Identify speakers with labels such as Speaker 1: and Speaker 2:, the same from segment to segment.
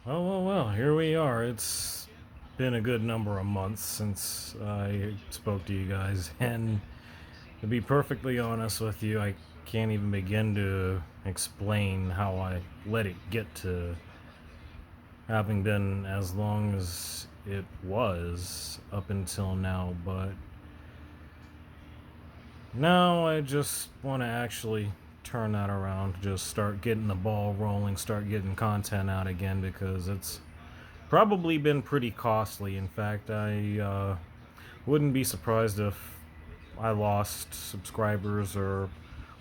Speaker 1: Well, here we are. It's been a good number of months since I spoke to you guys, and to be perfectly honest with you, I can't even begin to explain how I let it get to having been as long as it was up until now, but now I just want to actually turn that around, just start getting the ball rolling, start getting content out again because it's probably been pretty costly. In fact, I wouldn't be surprised if I lost subscribers or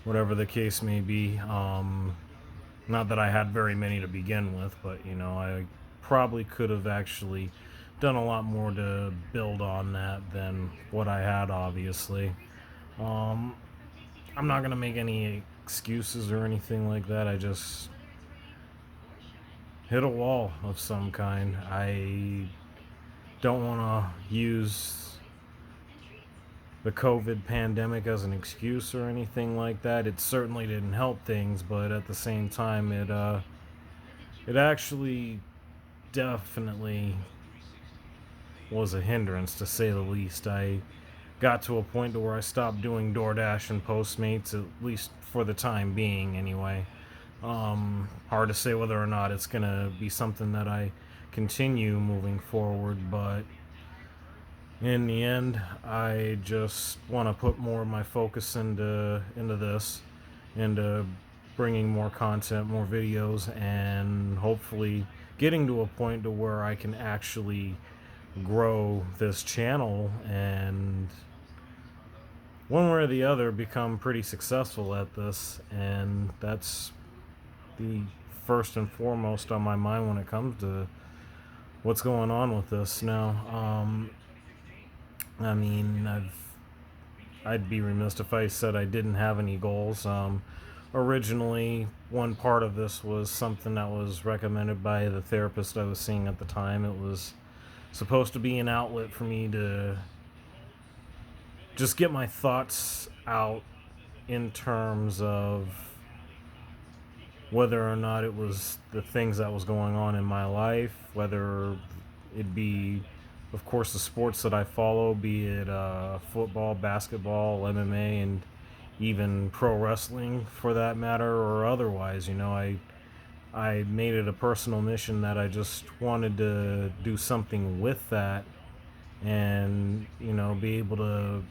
Speaker 1: whatever the case may be. Not that I had very many to begin with, but I probably could have actually done a lot more to build on that than what I had, obviously. Um, I'm not going to make any excuses or anything like that. I just hit a wall of some kind. I don't want to use the COVID pandemic as an excuse or anything like that. It certainly didn't help things, but at the same time, it actually definitely was a hindrance to say the least. I got to a point to where I stopped doing DoorDash and Postmates, at least for the time being, anyway. Hard to say whether or not it's gonna be something that I continue moving forward, but in the end, I just want to put more of my focus into this, into bringing more content, more videos, and hopefully getting to a point to where I can actually grow this channel and one way or the other become pretty successful at this. And that's the first and foremost on my mind when it comes to what's going on with this now. I mean, I'd be remiss if I said I didn't have any goals. Originally, one part of this was something that was recommended by the therapist I was seeing at the time. It was supposed to be an outlet for me to just get my thoughts out in terms of whether or not it was the things that was going on in my life, whether it be, of course, the sports that I follow, be it football, basketball, MMA, and even pro wrestling for that matter, or otherwise. I made it a personal mission that I just wanted to do something with that, and be able to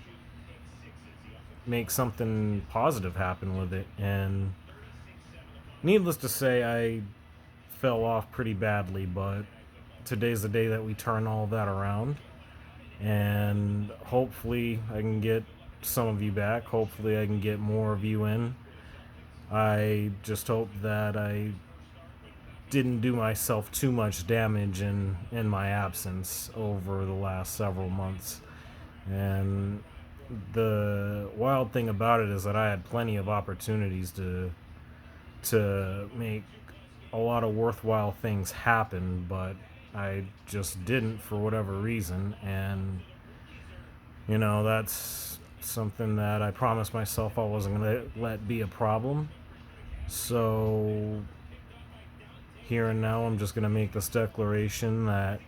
Speaker 1: make something positive happen with it. And needless to say, I fell off pretty badly, but today's the day that we turn all that around. And hopefully, I can get some of you back. Hopefully, I can get more of you in. I just hope that I didn't do myself too much damage in my absence over the last several months. And the wild thing about it is that I had plenty of opportunities to make a lot of worthwhile things happen, but I just didn't for whatever reason. And that's something that I promised myself I wasn't going to let be a problem. So here and now, I'm just going to make this declaration that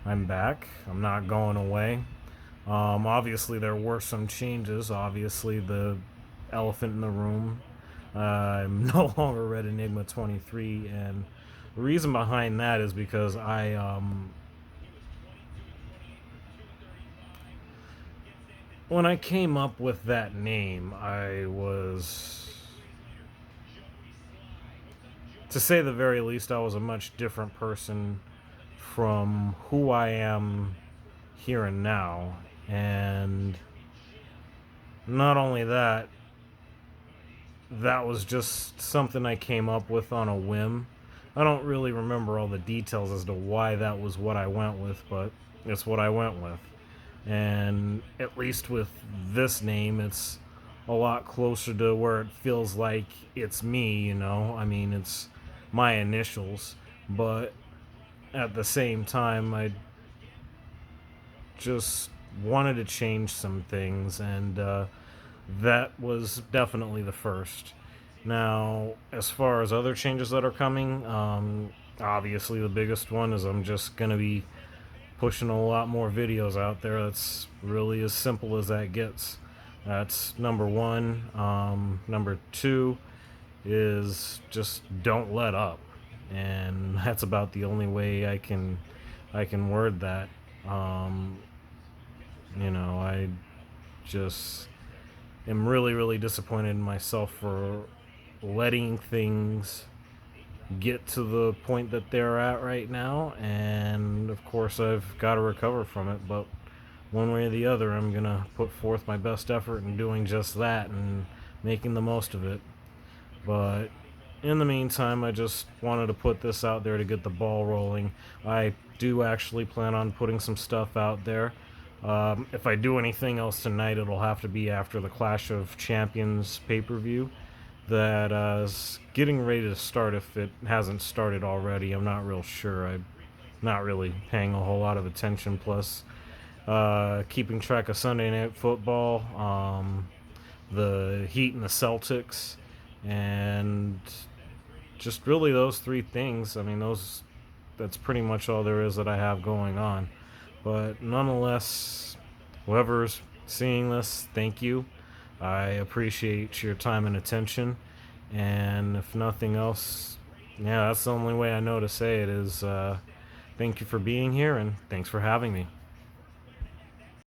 Speaker 1: I'm back. I'm not going away. Obviously, there were some changes. Obviously, the elephant in the room. I'm no longer Red Enigma 23, and the reason behind that is because when I came up with that name, I was, to say the very least, I was a much different person from who I am here and now. And not only that, that was just something I came up with on a whim. I don't really remember all the details as to why that was what I went with, but it's what I went with. And at least with this name, it's a lot closer to where it feels like it's me. I mean, it's my initials, but at the same time, I just wanted to change some things, and that was definitely the first. Now, as far as other changes that are coming, obviously the biggest one is I'm just going to be pushing a lot more videos out there. That's really as simple as that gets. That's number one. Number two is just don't let up, and that's about the only way I can word that. Um, I just am really really disappointed in myself for letting things get to the point that they're at right now, and of course I've got to recover from it, but one way or the other I'm gonna put forth my best effort in doing just that and making the most of it. But in the meantime, I just wanted to put this out there to get the ball rolling. I do actually plan on putting some stuff out there. If I do anything else tonight, it'll have to be after the Clash of Champions pay-per-view that is getting ready to start. If it hasn't started already, I'm not real sure. I'm not really paying a whole lot of attention. Plus, keeping track of Sunday Night Football, the Heat and the Celtics, and just really those three things. I mean, that's pretty much all there is that I have going on. But nonetheless, whoever's seeing this, thank you. I appreciate your time and attention. And if nothing else, yeah, that's the only way I know to say it is thank you for being here and thanks for having me.